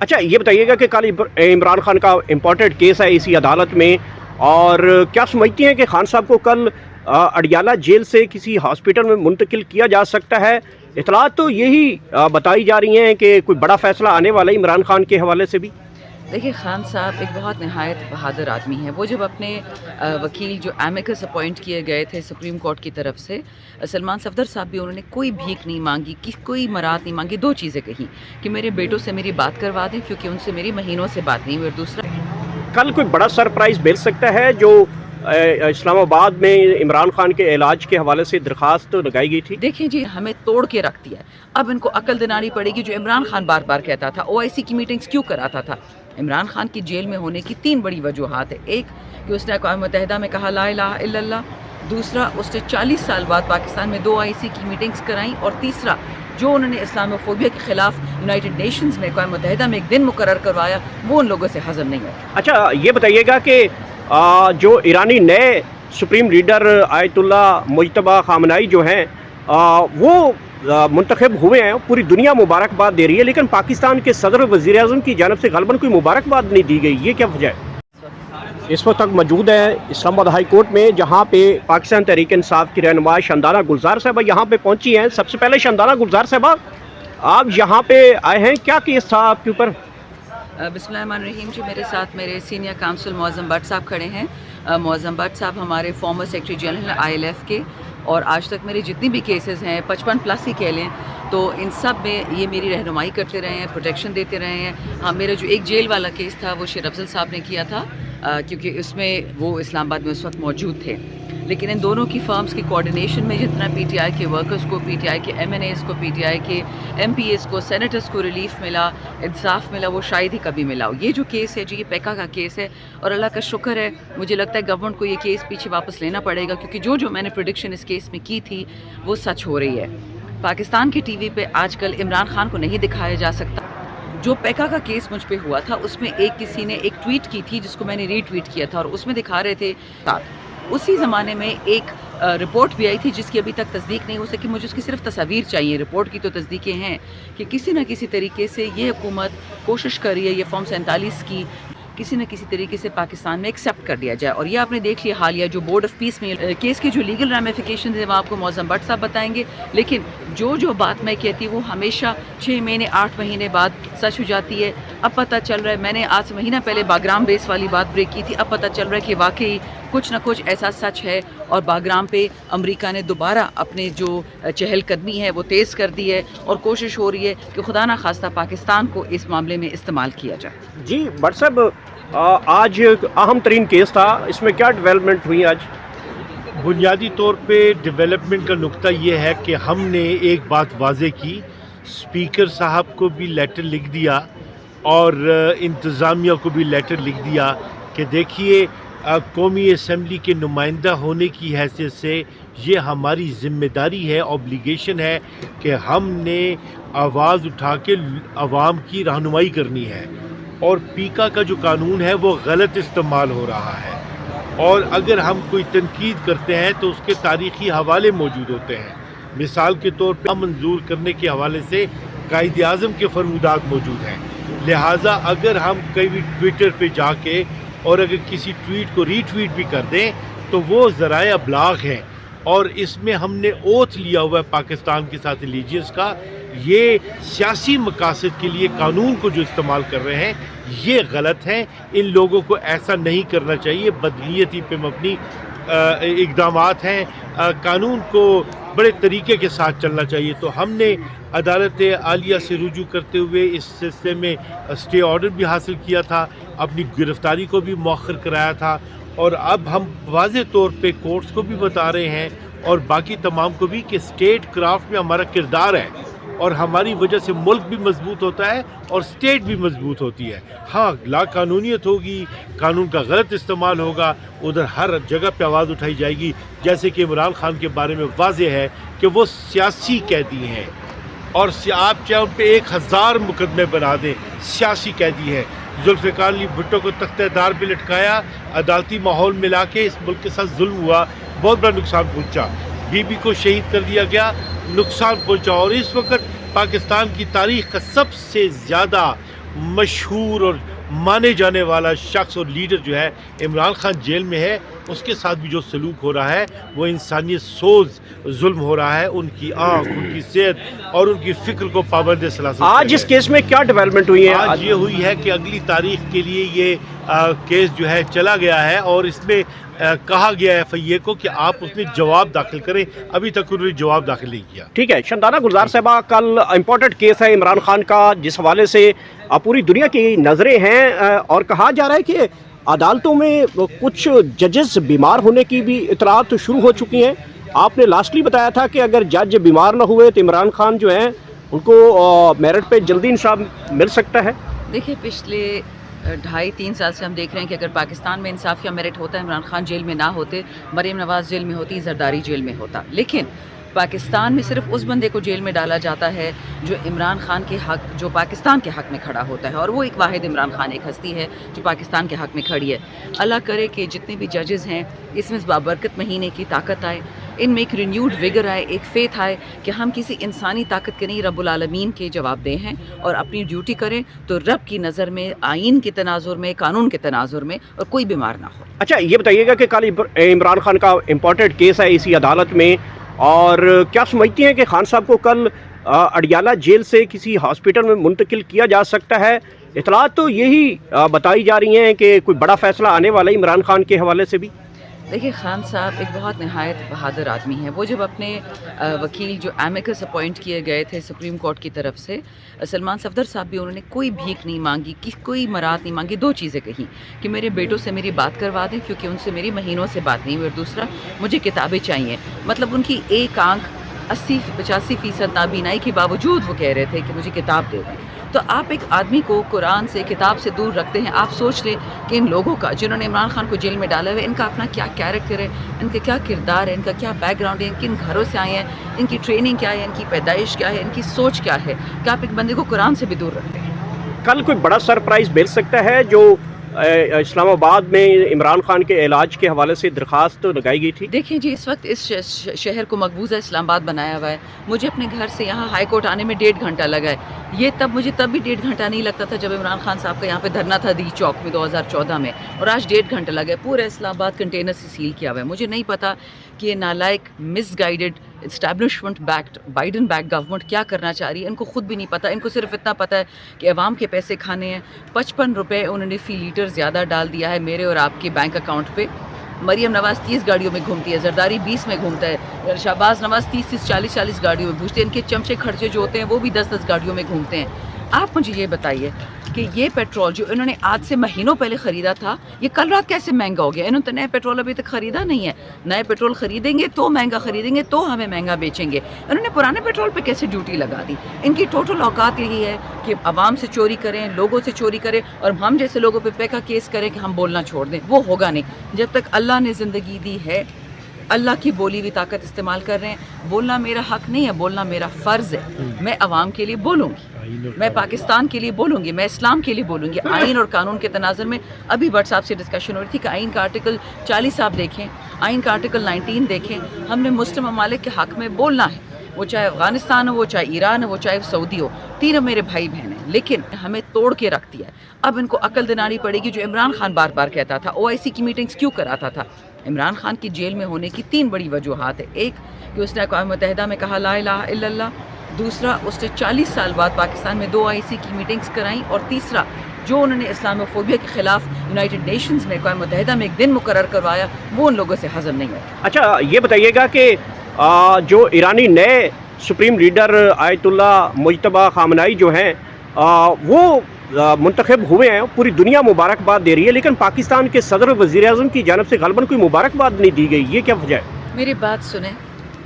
अच्छा, ये बताइएगा कि कल इमरान खान का इम्पोर्टेड केस है इसी अदालत में, और क्या समझती हैं कि खान साहब को कल अडियाला जेल से किसी हॉस्पिटल में मुंतकिल किया जा सकता है? इतलात तो यही बताई जा रही हैं कि कोई बड़ा फैसला आने वाला है इमरान खान के हवाले से भी। देखिए, खान साहब एक बहुत नहायत बहादुर आदमी हैं। वो जब अपने वकील जो एमिकस अपॉइंट किए गए थे सुप्रीम कोर्ट की तरफ से, सलमान सफदर साहब भी, उन्होंने कोई भीख नहीं मांगी, कोई मराद नहीं मांगी। दो चीज़ें कहीं कि मेरे बेटों से मेरी बात करवा दें क्योंकि उनसे मेरी महीनों से बात नहीं हुई, और दूसरा कल कोई बड़ा सरप्राइज मिल सकता है जो इस्लामाबाद में इमरान खान के इलाज के हवाले से दरख्वास्त लगाई गई थी। देखिए जी, हमें तोड़ के रख दिया है। अब इनको अकल दिलानी पड़ेगी। जो इमरान खान बार बार कहता था ओआईसी की मीटिंग्स क्यों कराता था। इमरान खान की जेल में होने की 3 बड़ी वजूहात है। एक कि उसने अक़वाम मुत्तहिदा में कहा ला इलाहा इल्लल्लाह, दूसरा उसने 40 साल बाद पाकिस्तान में 2 आईसी की मीटिंग्स कराई, और तीसरा जो उन्होंने इस्लामोफोबिया के खिलाफ यूनाइटेड नेशंस में अक़वाम मुत्तहिदा में एक दिन मुकर्रर करवाया, वो उन लोगों से हज़म नहीं है। अच्छा, ये बताइएगा कि जो ईरानी नए supreme leader Ayatollah Mojtaba Khamenei जो हैं, वो मुंतखब हुए हैं, पूरी दुनिया मुबारकबाद दे रही है, लेकिन पाकिस्तान के सदर वज़ीर आज़म की जानब से ग़ालिबन कोई मुबारकबाद नहीं दी गई। ये क्या वजह है? इस वक्त तक मौजूद है इस्लामाबाद हाई कोर्ट में, जहाँ पे पाकिस्तान तहरीक इंसाफ की रहनुमा शंदाना गुलजार साहबा यहाँ पे पहुँची हैं। सबसे पहले शंदाना गुलजार साहबा, आप यहाँ पे आए हैं, क्या केस था आपके ऊपर? बिस्मिल्लाहिर्रहमानिर्रहीम जी, मेरे साथ मेरे सीनियर काउंसिल मौज़म भट्ट साहब खड़े हैं। मौज़म भट्ट साहब हमारे फॉर्मर सेक्रेटरी जनरल ILF के, और आज तक मेरे जितनी भी केसेस हैं 55 प्लस ही कह लें, तो इन सब में ये मेरी रहनुमाई करते रहे हैं, प्रोटेक्शन देते रहे हैं। हाँ, मेरा जो एक जेल वाला केस था वो शेर अफजल साहब ने किया था, क्योंकि उसमें वो इस्लामाबाद में उस वक्त मौजूद थे। लेकिन इन दोनों की फर्म्स की कोऑर्डिनेशन में जितना PTI के वर्कर्स को, PTI के MNAs को, PTI के MPs को, सेनेटर्स को रिलीफ मिला, इंसाफ मिला, वो शायद ही कभी मिला हो। ये जो केस है जी, ये पेका का केस है, और अल्लाह का शुक्र है, मुझे लगता है गवर्नमेंट को ये केस पीछे वापस लेना पड़ेगा, क्योंकि जो मैंने प्रेडिक्शन इस केस में की थी वो सच हो रही है। पाकिस्तान के TV पे आजकल इमरान खान को नहीं दिखाया जा सकता। जो पेका का केस मुझ पे हुआ था, उसमें किसी ने एक ट्वीट की थी जिसको मैंने रीट्वीट किया था, और उसमें दिखा रहे थे उसी ज़माने में एक रिपोर्ट भी आई थी जिसकी अभी तक तस्दीक नहीं हो सकी। मुझे उसकी सिर्फ तस्वीर चाहिए, रिपोर्ट की तो तस्दीकें हैं कि किसी न किसी तरीके से ये हुकूमत कोशिश कर रही है ये फॉर्म 47 की किसी न किसी तरीके से पाकिस्तान में एक्सेप्ट कर लिया जाए। और ये आपने देख लिया हालिया जो बोर्ड ऑफ पीस में केस के जो लीगल रैमिफिकेशन है वो आपको मौज़म भट्ट साहब बताएंगे, लेकिन जो बात मैं कहती हूँ वो हमेशा 6 महीने 8 महीने बाद सच हो जाती है। अब पता चल रहा है, मैंने आज से महीना पहले बागराम बेस वाली बात ब्रेक की थी, अब पता चल रहा है कि वाकई कुछ ना कुछ ऐसा सच है, और बागराम पे अमेरिका ने दोबारा अपने जो चहलकदमी है वो तेज़ कर दी है, और कोशिश हो रही है कि खुदा ना खास्ता पाकिस्तान को इस मामले में इस्तेमाल किया जाए। जी भट्ट साहब, आज अहम तरीन केस था, इसमें क्या डेवलपमेंट हुई आज? बुनियादी तौर पे डेवलपमेंट का नुक्ता ये है कि हमने एक बात वाज़े की, स्पीकर साहब को भी लेटर लिख दिया और इंतज़ामिया को भी लेटर लिख दिया कि देखिए, कौमी असम्बली के नुमाइंदा होने की हैसियत से ये हमारी ज़िम्मेदारी है, ऑब्लिगेशन है कि हमने आवाज़ उठा के आवाम की रहनुमाई करनी है, और पीका का जो कानून है वो गलत इस्तेमाल हो रहा है, और अगर हम कोई तनकीद करते हैं तो उसके तारीख़ी हवाले मौजूद होते हैं। मिसाल के तौर पर मंजूर करने के हवाले से कायद आज़म के फरमूदात मौजूद हैं। लिहाजा अगर हम कभी ट्विटर पे जाके और अगर किसी ट्वीट को रीट्वीट भी कर दें तो वो ज़राए अबलाग हैं, और इसमें हमने ओथ लिया हुआ है पाकिस्तान के साथ एलिजियंस का। ये सियासी मकासद के लिए कानून को जो इस्तेमाल कर रहे हैं ये गलत है, इन लोगों को ऐसा नहीं करना चाहिए, बदनीयती पे मबनी इक़दामात हैं, कानून को बड़े तरीके के साथ चलना चाहिए। तो हमने अदालत आलिया से रुजू करते हुए इस सिलसिले में स्टे ऑर्डर भी हासिल किया था, अपनी गिरफ़्तारी को भी मौखर कराया था, और अब हम वाज़े तौर पे कोर्ट्स को भी बता रहे हैं और बाकी तमाम को भी कि स्टेट क्राफ्ट में हमारा किरदार है, और हमारी वजह से मुल्क भी मजबूत होता है और स्टेट भी मजबूत होती है। हाँ, ला कानूनियत होगी, कानून का गलत इस्तेमाल होगा, उधर हर जगह पे आवाज़ उठाई जाएगी। जैसे कि इमरान खान के बारे में वाज़े है कि वो सियासी कैदी हैं, और आप चाहे उन पर 1000 मुकदमे बना दें, सियासी कैदी हैं। जुल्फ़िकार अली भुट्टो को तख्तेदार पे लटकाया, अदालती माहौल मिला के इस मुल्क के साथ जुल्म हुआ, बहुत बड़ा नुकसान पहुँचा। बीबी को शहीद कर दिया गया, नुकसान पहुँचा, और इस वक्त पाकिस्तान की तारीख़ का सबसे ज़्यादा مشہور اور माने जाने वाला शख्स और लीडर जो है इमरान खान जेल में है, उसके साथ भी जो सलूक हो रहा है वो इंसानियत सोज जुल्म हो रहा है। उनकी आँख, उनकी सेहत और उनकी फ़िक्र को पाबंद सलासत आज इस केस में क्या डेवलपमेंट हुई है? आज ये हुई है कि अगली तारीख के लिए ये केस जो है चला गया है और इसमें कहा गया है FIA को कि आप उसमें जवाब दाखिल करें। अभी तक उन्होंने जवाब दाखिल नहीं किया। ठीक है शंदाना गुलजार साहबा, कल इम्पोर्टेंट केस है इमरान खान का, जिस हवाले से पूरी दुनिया की नज़रें हैं और कहा जा रहा है कि अदालतों में कुछ जजेस बीमार होने की भी इतलात शुरू हो चुकी हैं। आपने लास्टली बताया था कि अगर जज बीमार न हुए तो इमरान खान जो हैं उनको मेरिट पे जल्दी इंसाफ मिल सकता है। देखिए, पिछले 2.5-3 साल से हम देख रहे हैं कि अगर पाकिस्तान में इंसाफ या मेरिट होता, इमरान खान जेल में ना होते, मरीम नवाज़ जेल में होती, जरदारी जेल में होता। लेकिन पाकिस्तान में सिर्फ उस बंदे को जेल में डाला जाता है जो इमरान खान के हक, जो पाकिस्तान के हक में खड़ा होता है, और वो एक वाहिद इमरान खान एक हस्ती है जो पाकिस्तान के हक में खड़ी है। अल्लाह करे कि जितने भी जजेस हैं इसमें इस बाबरकत महीने की ताकत आए, इनमें एक रिन्यूड विगर आए, एक फेथ आए कि हम किसी इंसानी ताकत के नहीं रब्बुल आलमीन के जवाबदेह हैं और अपनी ड्यूटी करें तो रब की नज़र में, आइन के तनाजुर में, कानून के तनाजुर में, और कोई बीमार ना हो। अच्छा ये बताइएगा कि कल इमरान खान का इम्पोर्टेंट केस है इसी अदालत में, और क्या समझती हैं कि खान साहब को कल अडियाला जेल से किसी हॉस्पिटल में मुंतकिल किया जा सकता है? इतलात तो यही बताई जा रही हैं कि कोई बड़ा फैसला आने वाला है इमरान खान के हवाले से भी। देखिए, खान साहब एक बहुत नहायत बहादुर आदमी है। वो जब अपने वकील जो एमिकस अपॉइंट किए गए थे सुप्रीम कोर्ट की तरफ से, सलमान सफदर साहब भी, उन्होंने कोई भीख नहीं मांगी, कोई मराद नहीं मांगी। 2 चीज़ें कही कि मेरे बेटों से मेरी बात करवा दें क्योंकि उनसे मेरी महीनों से बात नहीं हुई, और दूसरा मुझे किताबें चाहिए। मतलब उनकी एक आंख 80-85% नाबीनाई के बावजूद वो कह रहे थे कि मुझे किताब दे दें। तो आप एक आदमी को कुरान से, किताब से दूर रखते हैं। आप सोच लें कि इन लोगों का, जिन्होंने इमरान खान को जेल में डाला हुआ है, इनका अपना क्या कैरेक्टर है, इनका क्या किरदार है, इनका क्या बैकग्राउंड है, किन घरों से आए हैं, इनकी ट्रेनिंग क्या है, इनकी पैदाइश क्या है, इनकी सोच क्या है, कि आप एक बंदे को कुरान से भी दूर रखते हैं। कल कोई बड़ा सरप्राइज़ मिल सकता है जो इस्लामाबाद में इमरान खान के इलाज के हवाले से दरख्वास्त लगाई गई थी? देखिए जी, इस वक्त इस शहर को मकबूजा इस्लामाबाद बनाया हुआ है। मुझे अपने घर से यहाँ हाई कोर्ट आने में 1.5 घंटा लगा है। ये मुझे तब भी 1.5 घंटा नहीं लगता था जब इमरान खान साहब का यहाँ पे धरना था दी चौक में 2014 में, और आज 1.5 घंटा लगा है। पूरा इस्लामाबाद कंटेनर से सील किया हुआ है। मुझे नहीं पता कि ये नालायक, misguided, establishment backed, Biden back government क्या करना चाह रही है। इनको खुद भी नहीं पता। इनको सिर्फ इतना पता है कि अवाम के पैसे खाने हैं। 55 रुपये उन्होंने फ़ी लीटर ज़्यादा डाल दिया है मेरे और आपके बैंक अकाउंट पे। मरीम नवाज़ 30 गाड़ियों में घूमती है, जरदारी 20 में घूमता है, शहबाज नवाज़ 30-30, 40-40 गाड़ियों में घूमते हैं। इनके चमचे खर्चे जो होते हैं वो भी 10-10 गाड़ियों में घूमते हैं। आप मुझे ये बताइए कि ये पेट्रोल जो इन्होंने आज से महीनों पहले ख़रीदा था, ये कल रात कैसे महंगा हो गया? इन्होंने तो नया पेट्रोल अभी तक ख़रीदा नहीं है। नए पेट्रोल ख़रीदेंगे तो महंगा ख़रीदेंगे तो हमें महंगा बेचेंगे। इन्होंने पुराने पेट्रोल पे कैसे ड्यूटी लगा दी? इनकी टोटल औकात यही है कि आवाम से चोरी करें, लोगों से चोरी करें, और हम जैसे लोगों पे पैका केस करें कि हम बोलना छोड़ दें। वो होगा नहीं। जब तक अल्लाह ने ज़िंदगी दी है, अल्लाह की बोली हुई ताकत इस्तेमाल कर रहे हैं। बोलना मेरा हक नहीं है, बोलना मेरा फ़र्ज़ है। मैं अवाम के लिए बोलूँगी, मैं पाकिस्तान के लिए बोलूँगी, मैं इस्लाम के लिए बोलूँगी। आइन और कानून के तनाज़ुर में अभी भट्ट साहब से डिस्कशन हो रही थी कि आइन का आर्टिकल 40 आप देखें, आइन का आर्टिकल 19 देखें। हमने मुस्लिम ममालिक के हक़ में बोलना है, वो चाहे अफ़गानिस्तान हो, वो चाहे ईरान हो, वो चाहे सऊदी हो। तीनों मेरे भाई बहन हैं, लेकिन हमें तोड़ के रख दिया है। अब इनको अकल दिलानी पड़ेगी जो इमरान खान बार बार कहता था। OIC की मीटिंग्स क्यों कराता था? इमरान खान की जेल में होने की 3 बड़ी वजूहात है। एक कि उसने अक़वाम मुत्तहिदा में कहा ला इलाहा इल्लल्लाह, दूसरा उसने 40 साल बाद पाकिस्तान में 2 OIC की मीटिंग्स कराई, और तीसरा जो उन्होंने इस्लामोफोबिया के ख़िलाफ़ यूनाइटेड नेशंस में, अक़वाम मुत्तहिदा में एक दिन मुकर्रर करवाया, वो उन लोगों से हज़म नहीं हुआ। अच्छा ये बताइएगा कि जो ईरानी नए supreme leader Ayatollah Mojtaba Khamenei जो हैं वो मुंतखब हुए हैं, पूरी दुनिया मुबारकबाद दे रही है, लेकिन पाकिस्तान के सदर वज़ीर-ए-आज़म की जानब से ग़ालिबन कोई मुबारकबाद नहीं दी गई। ये क्या वजह है? मेरी बात सुने,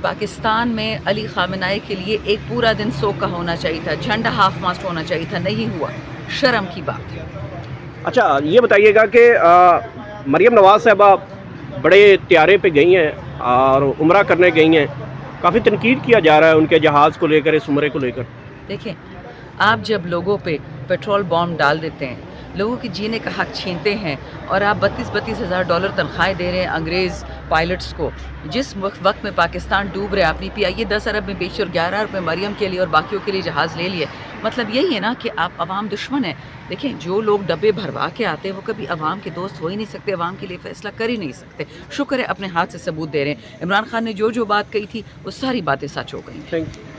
पाकिस्तान में अली खामनाई के लिए एक पूरा दिन शोक का होना चाहिए था, झंडा हाफ मास्ट होना चाहिए था, नहीं हुआ। शर्म की बात है। अच्छा ये बताइएगा कि मरीम नवाज़ साहबा बड़े त्यारे पे गई हैं और उम्रा करने गई हैं, काफ़ी तनकीद किया जा रहा है उनके जहाज़ को लेकर, इस उम्रे को लेकर। देखें, आप जब लोगों पे पेट्रोल बॉम्ब डाल देते हैं, लोगों के जीने का हक छीनते हैं, और आप 32-32 हज़ार डॉलर तनख्वाहें दे रहे हैं अंग्रेज़ पायलट्स को, जिस वक्त में पाकिस्तान डूब रहा है, अपनी PIA 10 अरब में बेची और 11 अरब में मरियम के लिए और बाकियों के लिए जहाज़ ले लिए, مطلب یہی ہے نا کہ آپ عوام دشمن ہے. دیکھیں جو لوگ ڈبے بھروا کے آتے ہیں وہ کبھی عوام کے دوست ہو ہی نہیں سکتے, عوام کے لیے فیصلہ کر ہی نہیں سکتے. شکر ہے اپنے ہاتھ سے ثبوت دے رہے ہیں. عمران خان نے جو بات کہی تھی وہ ساری باتیں سچ ہو گئی. Thank you.